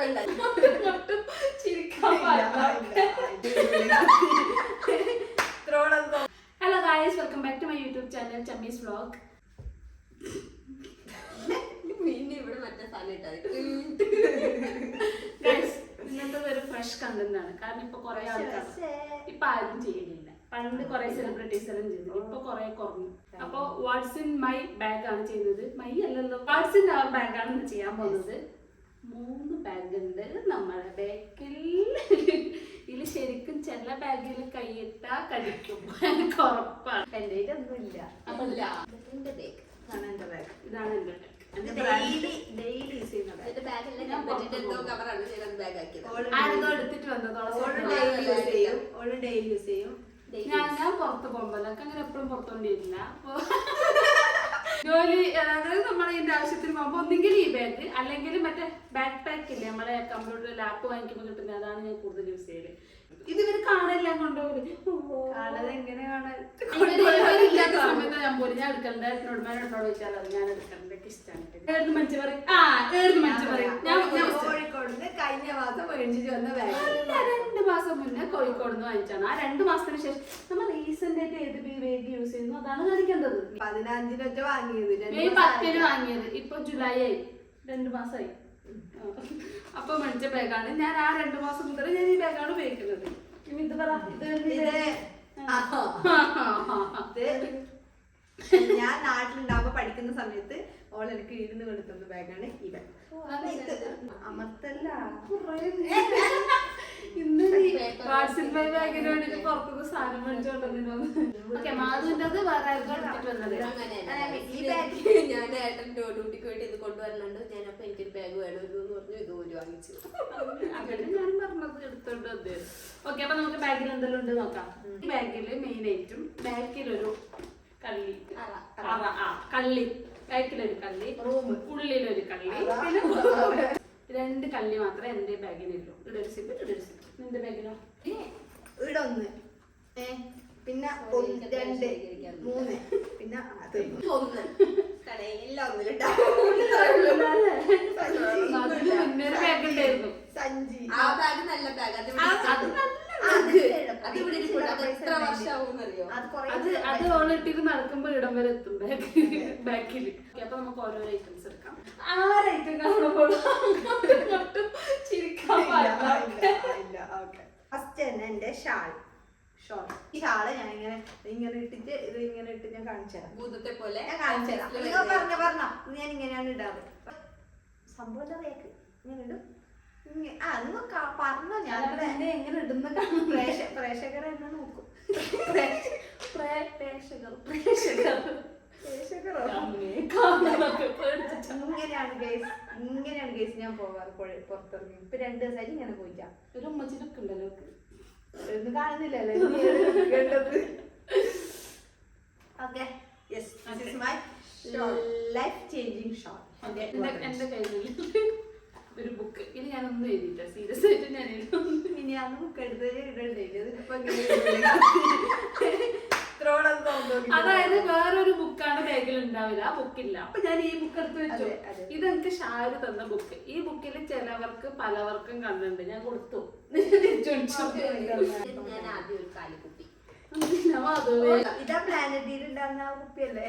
Hello guys, welcome back to my YouTube channel Chammy's Vlog. Guys, ഇന്നത്തെ ഒരു fresh content ആണ്. കാരണം ഇപ്പൊ കുറെ ആൾക്കാർ ഇപ്പൊ ആരും ചെയ്യുന്നില്ല. പണ്ട് കുറെ സെലിബ്രിറ്റീസ് എല്ലാം ചെയ്തു, ഇപ്പൊ കുറെ കുറഞ്ഞു. അപ്പൊ വാട്ട്സ് ഇൻ മൈ ബാഗ് ആണ് ചെയ്യുന്നത്. മൈ അല്ലല്ലോ, വാട്ട്സ് ഇൻ അവർ ബാഗ് ആണ് ചെയ്യാൻ പോകുന്നത്. 3 ബാഗ് ഉണ്ട് നമ്മുടെ ബാഗിൽ. ഇതിൽ ശരിക്കും ചില ബാഗിൽ കൈയിട്ടാ കടിക്കും, എനിക്ക് ഉറപ്പാണ്. എന്റെ ഒന്നുമില്ല. അപ്പൊ ഇതാണ് എന്റെ ബാഗ്. ഇതാണ് എന്റെ ബാഗ്. ആരതോ എടുത്തിട്ട് ഞാൻ പുറത്ത് പോകുമ്പോഴൊക്കെ അങ്ങനെ എപ്പോഴും പുറത്തോണ്ടിരില്ല. അപ്പൊ ജോലി അതായത് നമ്മളെ ഇതിന്റെ ആവശ്യത്തിന് പോകുമ്പോ ഒന്നെങ്കിൽ ഈ ബാഗ് അല്ലെങ്കിൽ മറ്റേ ബാക്ക് പാക്ക് ഇല്ലേ, നമ്മളെ കമ്പ്യൂട്ടർ ലാപ്പ് വാങ്ങിക്കുമ്പോൾ കിട്ടുന്നത്, അതാണ് ഞാൻ കൂടുതൽ യൂസ് ചെയ്യല്. ഇതിവര് കാണാനെല്ലാം കൊണ്ടുപോകും. ഇല്ലാത്ത സമയത്ത് ഞാൻ പോലും ഞാൻ എടുക്കലുണ്ട്. എന്നോട് വെച്ചാൽ അത് ഞാൻ എടുക്കലുണ്ട്. ഇഷ്ടമാണ്. മനുഷ്യ പറയും കോഴിക്കോട് കഴിഞ്ഞ മാസം മേടിച്ചിട്ട് വന്ന ബാഗ്. 2 മാസം മുന്നേ കോഴിക്കോട് നിന്ന് വാങ്ങിച്ചാണ്. ആ 2 മാസത്തിന് ശേഷം നമ്മൾ റീസെന്റ് ആയിട്ട് ഏത് ബാഗ് യൂസ് ചെയ്യുന്നു അതാണ് കാണിക്കേണ്ടത്. 15 വാങ്ങിയത്, മെയ് 10 വാങ്ങിയത്, ഇപ്പൊ ജൂലൈ ആയി, 2 മാസമായി. അപ്പൊ മേടിച്ച ബാഗാണ്. ഞാൻ ആ 2 മാസം മുതൽ ഞാൻ ഈ ബാഗാണ് ഉപയോഗിക്കുന്നത്. ഇത് പറ, ഞാൻ നാട്ടിലുണ്ടാവുമ്പോ പഠിക്കുന്ന സമയത്ത് ഓൾ എനിക്ക് ഇരുന്ന് കൊടുക്കുന്ന ബാഗാണ് ഈ ബാഗ്. അമർത്തല്ല, ഇന്ന് വാട്സിപ്പ് ബാഗിന് വേണ്ടിട്ട് പുറത്തുനിന്ന് സാധനം മേടിച്ചോണ്ടിരുന്നു. ഓക്കെ, മാധുവിൻ്റെത് വേറെ ആയിരുന്നു എടുത്തിട്ട് വന്നത്. ഈ ബാഗ് ഞാൻ ഏട്ടൻ്റെ ഡ്യൂട്ടിക്ക് വേണ്ടി ഇത് കൊണ്ടുവരുന്നുണ്ട്. ഞാനപ്പോ എനിക്കൊരു ബാഗ് വേണമെന്ന് പറഞ്ഞു ഇതുപോലെ വാങ്ങിച്ചു. അങ്ങനെ ഞാൻ പറഞ്ഞത് എടുത്തോണ്ട് വന്നത്. ഓക്കെ, അപ്പൊ നമുക്ക് ബാഗിൽ എന്തെല്ലാം ഉണ്ട് നോക്കാം. ഈ ബാഗില് മെയിൻ ആയിട്ടും ബാക്കിലൊരു കള്ളി, കള്ളി, ബാക്കിലൊരു കള്ളി, ഉള്ളിലൊരു കള്ളി, പിന്നെ 2 കള്ളി മാത്രമേ എന്റെ ബാഗിനുള്ളൂ. ഇടൊരു സിപ്പ്, ഇടൊരു സിപ്പ്. നിന്റെ ബാഗിലോ? ഇവിടെ 1, പിന്നെ 2, 3, പിന്നെ 1 എല്ലാം ഒന്നിലിട്ടാ. മുന്നൊരു ബാഗ് ഉണ്ടായിരുന്നു, സഞ്ചി. ആ ബാഗ് നല്ല ബാഗ്. അത് ഓളിട്ടിട്ട് നടക്കുമ്പോ ഇടം വരെ എത്തും ബാക്കിൽ. അപ്പൊ നമുക്ക് ഓരോ ഐറ്റംസ് എടുക്കാം. 6 ഐറ്റം കാണുമ്പോൾ ചിരിക്കാൻ ഫസ്റ്റ് തന്നെ എന്റെ ഷാൾ. ഈ ഷാള് ഞാൻ ഇങ്ങനെ ഇട്ടിട്ട് ഇത് ഇങ്ങനെ ഇട്ട് ഞാൻ കാണിച്ചു തരാം. ഭൂതത്തെ പോലെ ഞാൻ കാണിച്ചു തരാം. പറഞ്ഞോ ഞാൻ ഇങ്ങനെയാണ് ഇടാറ്. സംഭവം എന്താ വേക്ക് ഇങ്ങനെ ഇടും. നിങ്ങൾ പറഞ്ഞോ, ഞാൻ എങ്ങനെ ഇടുന്ന പ്രേക്ഷകരെ എന്നെ നോക്കും. ഇങ്ങനെയാണ് ഗൈസ് ഞാൻ പോവാറ് പുറത്തിറങ്ങി. ഇപ്പൊ 2 ദിവസമായിട്ട് ഇങ്ങനെ പോയിട്ടാ. ഒരു ഉമ്മച്ചിലൊക്കെ ഉണ്ടല്ലോ, ഒന്നും കാണുന്നില്ലല്ലോ. Okay, yes, this is my life changing shot. എന്റെ കയ്യിൽ ഒരു ബുക്ക്. ഇത് ഞാനൊന്നും എഴുതിയില്ല, സീരിയസ് ആയിട്ട് ഞാൻ ഇനി അന്ന് ബുക്ക് എടുത്ത് ഇടണ്ടേ. അതായത് വേറൊരു ബുക്കാണ് ബാഗിൽ ഉണ്ടാവില്ല, ആ ബുക്കില്ല. അപ്പൊ ഞാൻ ഈ ബുക്ക് എടുത്ത് വെച്ചു. ഇതെനിക്ക് ഷാര് തന്ന ബുക്ക്. ഈ ബുക്കിൽ ചിലവർക്ക് പലവർക്കും കണ്ടുണ്ട്, ഞാൻ കൊടുത്തു. ഞാൻ ആദ്യം ഒരു കാലിക്കുപ്പി. ഇതാ പ്ലാനറ്റിൽ ഉണ്ടാകുന്ന കുപ്പിയല്ലേ?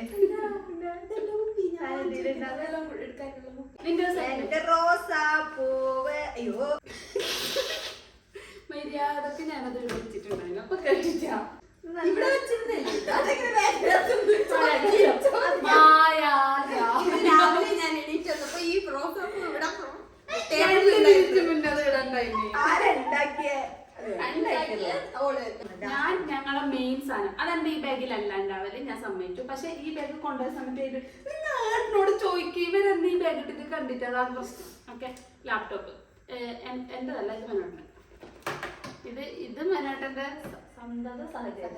റോസാപ്പൂവ്. അയ്യോ, മര്യാദക്ക് ഞാനത് വിളിച്ചിട്ടുണ്ടായിരുന്നു. അപ്പൊ കേട്ടിട്ടാ ഇവിടെ വെച്ചിരുന്നില്ല. രാവിലെ ഞാൻ എണീറ്റ് വന്നപ്പോ ഈ റോസാപ്പൂ ഇവിടെ ഞാൻ ഞങ്ങളെ മെയിൻ സാധനം അതെന്റെ ഈ ബാഗിലല്ല ഉണ്ടാവല്, ഞാൻ സമ്മതിച്ചു. പക്ഷെ ഈ ബാഗ് കൊണ്ടുപോയ സമയത്ത് നിങ്ങൾ ഏട്ടനോട് ചോദിക്കും, ഇവരെന്ത് ഈ ബാഗ് ഇട്ടിട്ട് കണ്ടിട്ട്, അതാണ് പ്രശ്നം. ഓക്കെ, ലാപ്ടോപ്പ് എന്റെതല്ല, ഇത് മെനോട്ടൻ. ഇത് മെനോട്ടന്റെ സന്തത സാഹചര്യം.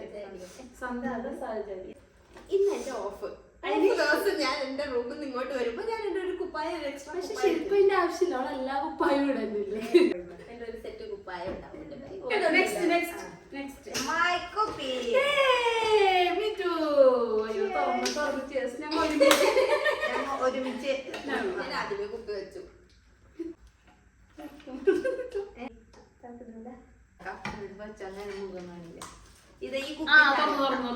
ഇന്ന് എന്റെ ഓഫ്. 5 ദിവസം ഞാൻ എന്റെ റൂമിൽ നിന്ന് ഇങ്ങോട്ട് വരുമ്പോ ഞാൻ എന്റെ ഒരു കുപ്പായ എക്സ്ട്രാ. പക്ഷെ ശരിക്കും ഇതിന്റെ ആവശ്യമില്ല, അവൾ എല്ലാ കുപ്പായും ഇടുന്നില്ലേ. എന്റെ ഒരു സെറ്റ് കുപ്പായ ഉണ്ടാവും. ഒരുമിച്ച് ഞാൻ ആദ്യമേ കുപ്പി വെച്ചു. വെച്ചാൽ ഞാൻ മുഖം കാണില്ല. ഇത് ഈ തുറന്നു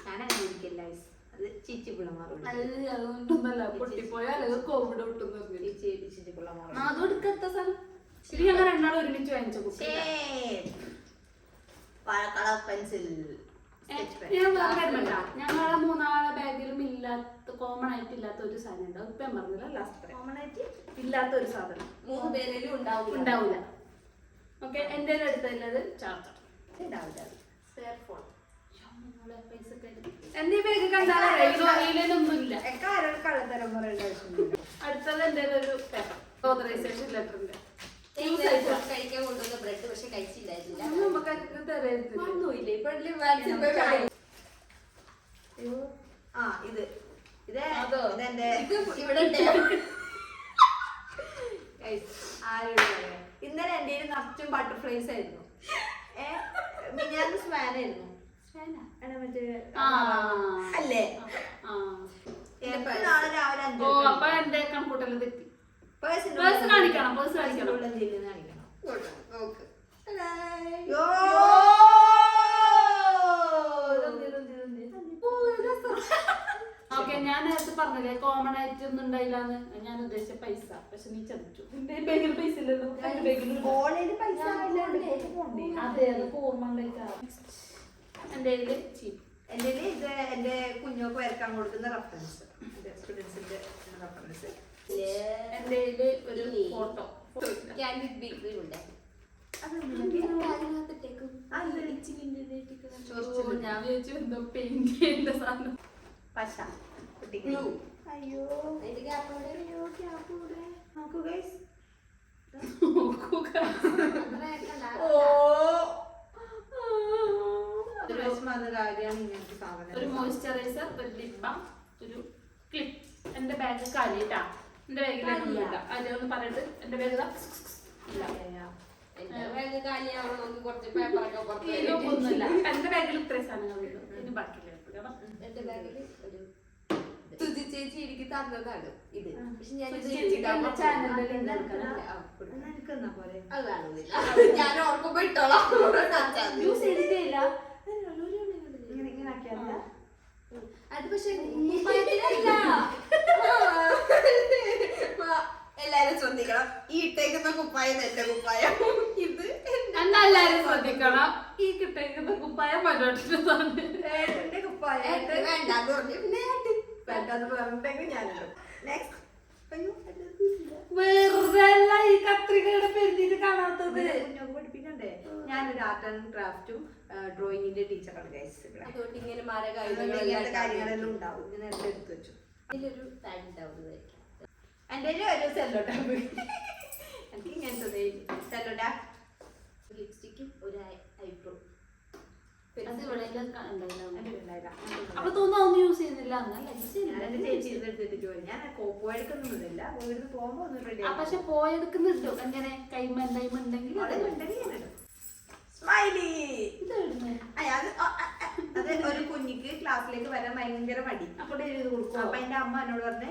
ഞാനങ്ങനെ കുടിക്കില്ല guys. അത് ചീച്ചി പിള്ളമാറും അതുകൊണ്ടൊന്നല്ല പൊട്ടിപ്പോയാൽ കോവിഡ് വിട്ടെന്ന് പറഞ്ഞു ചീച്ചി പിള്ളമാറും അതും എടുക്കത്ത സാധനം ശരി ഞങ്ങൾ രണ്ടാളും ഒരുമിച്ച് വാങ്ങിച്ച കുട്ടി പെൻസിൽ ഞാൻ പറഞ്ഞ ഞങ്ങളെ മൂന്നാളെ ബാഗിലും ഇല്ലാത്ത കോമൺ ആയിട്ട് ഇല്ലാത്ത ഒരു സാധനം ഉണ്ടാവും ഇപ്പൊ ഞാൻ പറഞ്ഞില്ല ലാസ്റ്റ് കോമൺ ആയിട്ട് ഇല്ലാത്ത ഒരു സാധനം 3 പേരിലും ഉണ്ടാവില്ല ഓക്കെ എന്റെ അടുത്തുള്ളത് ചാർജർ ഉണ്ടാവില്ല. Spare phone. എന്റെ ബാഗ് കണ്ടാലൊന്നും ഇല്ല. ആരോട് കള്ളത്തരം പറയേണ്ട ആവശ്യമില്ല. അടുത്തത് എന്റെ ഒരു പേപ്പർ ഓതറൈസേഷൻ ലെറ്ററിന്റെ കഴിക്കാൻ കൊണ്ടുവന്ന ബ്രെഡ് പക്ഷെ കഴിച്ചില്ലായിരുന്നില്ല. നമുക്ക് തരരുത്. ഒന്നുമില്ല ഇപ്പഴല്ലേ വാക്സിൻ പോയി വാങ്ങി. ഇത് അതോ? ഇതെന്റെ ഇവിടെ ഇന്നലെ എന്റെ നിറച്ചും ബട്ടർഫ്ലൈസ് ആയിരുന്നു. ഞാൻ സ്വാൻ ആയിരുന്നു. അല്ലേ നാളെ രാവിലെ ഓ അപ്പൊ എന്റെ കണക്കൂട്ടല് തെറ്റി. പേഴ്സ് പേഴ്സ് കാണിക്കണം. നോക്ക്. ഓക്കെ ഞാൻ നേരത്തെ പറഞ്ഞില്ലേ കോമൺ ആയിട്ട് ഒന്നും ഉണ്ടായില്ലാന്ന്. ഞാൻ ഉദ്ദേശിച്ച പൈസ പക്ഷെ നീ ചതിച്ചു. എന്റെ ബാഗിൽ പൈസ ഇല്ലല്ലോ. എന്റെ ബാഗിൽ പൈസ അതെ അത് ഓർമ്മ ഉണ്ടായിട്ടാണ്. എന്റെ കയ്യില് ചീപ്പ്. എന്റെ ഇത് എന്റെ കുഞ്ഞോക്ക് വരക്കാൻ കൊടുക്കുന്ന റെഫറൻസ് സ്റ്റുഡൻസിന്റെ റെഫറൻസ്. എന്റെ കയ്യില് ഒരു ഫോട്ടോ. ക്യാൻഡിഡ് ബേക്കറി ഉണ്ട്. ഞാൻ വിചാരിച്ചു എന്തോ പെയിന്റ് ചെയ്യേണ്ട സാധനം. പശ ഗ്ലൂ. അയ്യോ അതിന്റെ ഗ്യാപ്പ് അവിടെ. അയ്യോ ക്യാപ്പൂടെ നോക്കൂ ഗൈസ്. ഒരു മോയ്സ്ചറൈസർ, ഒരു ലിപ് ബാം, ഒരു ക്ലിപ്പ്. എന്റെ ബാഗ് കാലിട്ടാ. എന്റെ ബാഗിൽ അതിലൊന്ന് പറഞ്ഞിട്ട് എന്റെ ബാഗ് ഒന്നുമില്ല. എന്റെ ബാഗിൽ ഇത്രയും സാധനങ്ങളുള്ളൂ. ഇനി ബാക്കിയില്ല. എന്റെ ബാഗിൽ ഒരു തുതി ചേച്ചി എനിക്ക് തന്നതാണ് ഇത്. പക്ഷെ ഞാൻ അത് കാണുന്നില്ല. ഞാൻ ഓർക്കുമ്പോ ഇട്ടോളാം. യൂസ് ചെയ്തിട്ടില്ല. അത് പക്ഷെ കുപ്പായത്തിനല്ല. എല്ലാരും ശ്രദ്ധിക്കണം, ഈ ഇട്ടേക്കുന്ന കുപ്പായം എന്റെ കുപ്പായം. ഇത് എല്ലാരും ശ്രദ്ധിക്കണം, ഈ കിട്ടേക്കുന്ന കുപ്പായം മനോട്ടിന്റെ കുപ്പായം വേണ്ടാന്ന് പറഞ്ഞു. പിന്നെ വെറുതെ ഈ കത്രികയുടെ പെരുന്നിട്ട് കാണാത്തത്. പഠിപ്പിക്കണ്ടേ? ഞാനൊരു ആർട്ട് ആൻഡ് ക്രാഫ്റ്റും ഡ്രോയിങ്ങിന്റെ ടീച്ചറാണ് ഗൈസ്. അതുകൊണ്ട് ഇങ്ങനെ കാര്യങ്ങളെല്ലാം ഉണ്ടാവും. ഞാൻ എല്ലാം എടുത്തു വെച്ചു. ഇതിലൊരു പാഡ് ഉണ്ടാവുന്നതായിരിക്കും. എന്റെ ഒരു സെല്ലോ ടാപ്പ്. എനിക്ക് ഇങ്ങനത്തെ സെല്ലോ ടാപ്പ്, ലിപ്സ്റ്റിക്കും ഒരു ഐബ്രോ. അപ്പൊ തോന്നുന്നു യൂസ് ചെയ്യുന്നില്ല. എന്റെ ചേച്ചി എടുത്തിട്ട് ജോലി. ഞാൻ പോയെടുക്കുന്നില്ല. വീടിന് പോകുമ്പോ ഒന്നും റെഡി. പക്ഷെ പോയെടുക്കുന്നുണ്ടോ? എങ്ങനെ കൈമ ഉണ്ടെങ്കിൽ സ്മൈലി. അത് ഒരു കുഞ്ഞിക്ക് ക്ലാസ്സിലേക്ക് വരാൻ ഭയങ്കര മടി. അപ്പൊ ഇത് കൊടുക്കും. അപ്പൊ എന്റെ അമ്മ എന്നോട് പറഞ്ഞ്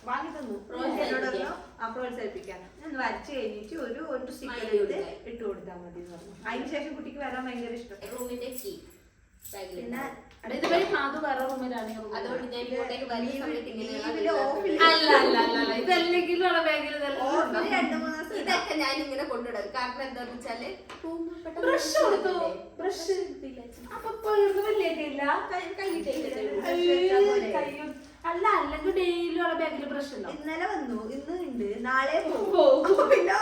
വാങ്ങി തന്നു. എന്നോട് പറഞ്ഞു പ്രോത്സാഹിപ്പിക്കാൻ. ഞാൻ വരച്ചു കഴിഞ്ഞിട്ട് ഒരു സ്റ്റിക്കർ ഇട്ട് കൊടുത്താൽ മതി എന്ന് പറഞ്ഞു. അതിനുശേഷം കുട്ടിക്ക് വരാൻ ഭയങ്കര ഇഷ്ടം. റൂമിന്റെ കീ പിന്നെ ഇതുവരെ അത് വേറെ റൂമിലാണ്. അതുകൊണ്ട് ഞാൻ ഇങ്ങോട്ടേക്ക് വരുന്ന സമയത്ത് ഇതല്ലെങ്കിലും ബാഗിൽ ഇതൊക്കെ ഞാൻ ഇങ്ങനെ കൊണ്ടുവിടും. കാരണം എന്താന്ന് വെച്ചാല് ബ്രഷ് കൊടുത്തു. ബ്രഷ് അപ്പൊ വലിയിട്ടില്ല. അല്ല അല്ലെങ്കിൽ ഡെയിലി ഉള്ള ബാഗിൽ ബ്രഷ് ഉണ്ടോ? ഇന്നലെ വന്നു, ഇന്ന് ഉണ്ട്, നാളെ പോകും. പിന്നെ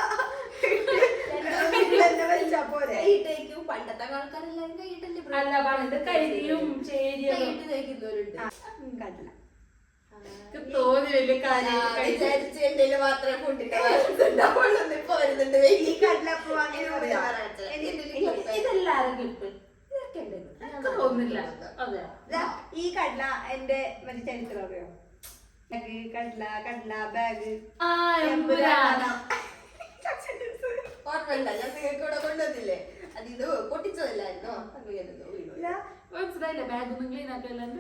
പണ്ടത്തെ ആൾക്കാരെല്ലാരും കൈയിട്ടല്ലേ അല്ല പണ്ട് കരിയും ചേരിയും കൈയിട്ട് തേക്കുന്നവരുണ്ട്. കണ്ടില്ല തോന്നി വലിയ കാര്യം വിചാരിച്ച് എന്റെ മാത്രമേ കൂട്ടിട്ട് ഇപ്പൊ വരുന്നുണ്ട്. ഈ കടലപ്പ് ഇതെല്ലാരും ക്ലിപ്പ് തോന്നില്ല. അതെ ഈ കടല എന്റെ മറ്റേ ചരിത്രം അറിയോ? കടല ബാഗ് ഓർമ്മയുണ്ട? ഞാൻ നിങ്ങൾക്ക് ഇവിടെ കൊണ്ടുവന്നില്ലേ? അത് ഇത് പൊട്ടിച്ചതല്ലായിരുന്നോ? മനസ്സിലായില്ല. ബാഗ് ഒന്നും ക്ലീൻ ആക്കില്ല. എന്റെ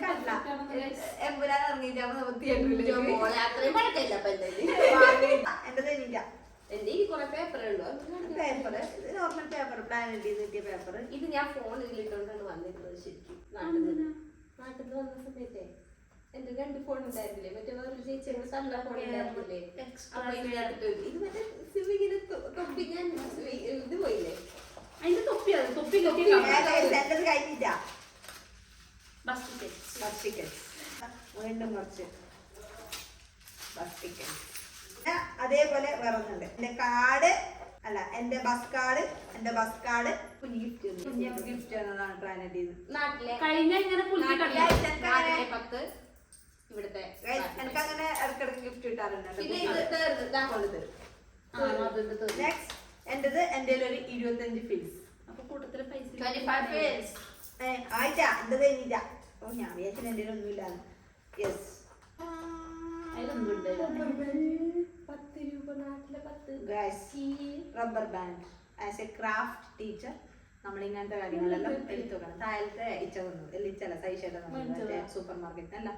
ബാഗ് എമ്പുരാൻ ഇറങ്ങിയിട്ട് മോളെ അത്രയും പഴക്കമില്ല. അപ്പൊ എന്റെ എന്റെ ഈ കുറെ പേപ്പറേ ഉള്ളൂ. പേപ്പർ, ഇത് നോർമൽ പേപ്പർ, പ്ലാനറ്റ് ചെയ്ത് കിട്ടിയ പേപ്പർ. ഇത് ഞാൻ ഫോണിൽ ഇട്ടോണ്ടാണ് വന്നിരുന്നത് ശരിക്കും. നാട്ടിൽ നിന്ന് വന്ന സമയത്തെ എന്റെ 2 ഫോൺ ഉണ്ടായിരുന്നില്ലേ, മറ്റേ വേറൊരു ചേച്ചിയുടെ തള്ള ഫോൺ ഉണ്ടായിരുന്നില്ലേ, അപ്പൊ ഇത് മറ്റേ സിവിങ്ങിന് തൊപ്പി ഞാൻ ഇത് പോയില്ലേ, അതിന്റെ തൊപ്പി എന്റെ കഴിഞ്ഞില്ല. ബസ് ടിക്കറ്റ് വീണ്ടും കുറച്ച് ബസ് ടിക്കറ്റ്. അതേപോലെ വേറെ ഒന്നുണ്ട്, എന്റെ കാർഡ് അല്ല, എന്റെ ബസ് കാർഡ് കുഞ്ഞു ഗിഫ്റ്റ് എന്നതാണ് പ്ലാനറ്റ് ചെയ്ത്. നാട്ടിലെ കഴിഞ്ഞ ഇങ്ങനെ പുല്ല് കണ്ടില്ലേ? നാട്ടിലെ 10 ഇവിടുത്തെ. എനിക്ക് അങ്ങനെ ഇടക്കിടക്ക് ഗിഫ്റ്റ് കിട്ടാറുണ്ട്. പിന്നെ ഇത് തീർന്നു, ഇതാ കൊണ്ടത്. നെക്സ്റ്റ് എന്റേത്, എന്റെ ഒരു 25 ഫീസ്. അപ്പൊ കൂട്ടത്തില് പൈസ 25 fils. ആയിട്ടാ എന്റെ കഴിഞ്ഞില്ല. ഓ ഞാൻ വിചാരിച്ചു എന്റെ ഒന്നുമില്ലാന്ന്. യെസ്, അതിലൊന്നുണ്ട്. 10 രൂപ നാട്ടിലെ 10. Rubber band. As A craft teacher നമ്മൾ ഇങ്ങനത്തെ കാര്യങ്ങളെല്ലാം എടുത്തു വെക്കണം. താഴത്തെ ഇച്ചല്ല സൈഷല്ല സൂപ്പർ മാർക്കറ്റിനല്ല.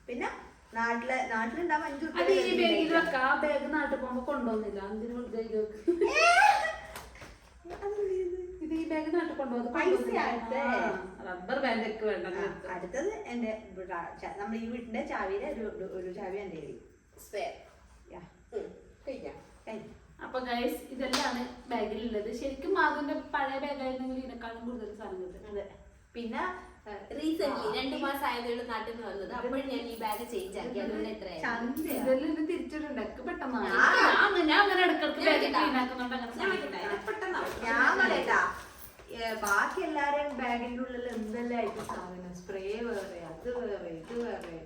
പിന്നെ നാട്ടിലുണ്ടാവും 5 അത് ഈ ബാഗിൽ വെക്ക. ആ ബാഗ് നാട്ടിൽ പോകുമ്പോ കൊണ്ടുപോകുന്നില്ല. എന്തിനു ഇത് ഈ ബാഗ് നാട്ടിൽ റബ്ബർ ബാൻഡ് ഒക്കെ വേണ്ട. അടുത്തത് എന്റെ നമ്മുടെ ഈ വീടിന്റെ ചാവിയിലെ ഒരു ചാവി എന്റെ കയ്യിൽ. സ്പെയർ. അപ്പൊ ഗൈസ് ഇതെല്ലാണ് ബാഗിലുള്ളത്. ശരിക്കും അതിന്റെ പഴയ ബാഗായിരുന്നെങ്കിൽ ഇതിനെക്കാളും കൂടുതൽ സാധനം കിട്ടും. അതെ. പിന്നെ റീസെന്റ് 2 മാസം ആയതുകൊണ്ട് നാട്ടിൽ നിന്ന് വന്നത്. അപ്പോഴും ഞാൻ ഈ ബാഗ് ചേഞ്ച് ആക്കി. അതുകൊണ്ട് എത്രയായി ഇതെല്ലാം ഇത് തിരിച്ചിട്ടുണ്ട്. പെട്ടെന്നാണ് ഞാൻ അങ്ങനെ ഇടക്കിടക്ക് ബാഗ് ക്ലീൻ ആക്കുന്നുണ്ട്. ഞാൻ പറയട്ടാ, ബാക്കി എല്ലാരെയും ബാഗിന്റെ ഉള്ളിൽ എന്തെല്ലാം ആയിട്ട് സാധനം, സ്പ്രേ വേറെ, അത് വേറെ, ഇത് വേറെ.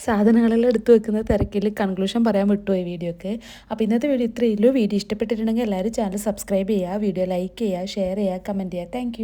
സാധനങ്ങളെല്ലാം എടുത്തു വെക്കുന്ന തിരക്കിൽ കൺക്ലൂഷൻ പറയാൻ വിട്ടുപോയി വീഡിയോക്ക്. അപ്പോൾ ഇന്നത്തെ വീഡിയോ ഇത്രയേ ഉള്ളൂ. വീഡിയോ ഇഷ്ടപ്പെട്ടിട്ടുണ്ടെങ്കിൽ എല്ലാവരും ചാനൽ സബ്സ്ക്രൈബ് ചെയ്യുക, വീഡിയോ ലൈക്ക് ചെയ്യുക, ഷെയർ ചെയ്യുക, കമൻറ്റ് ചെയ്യുക. താങ്ക്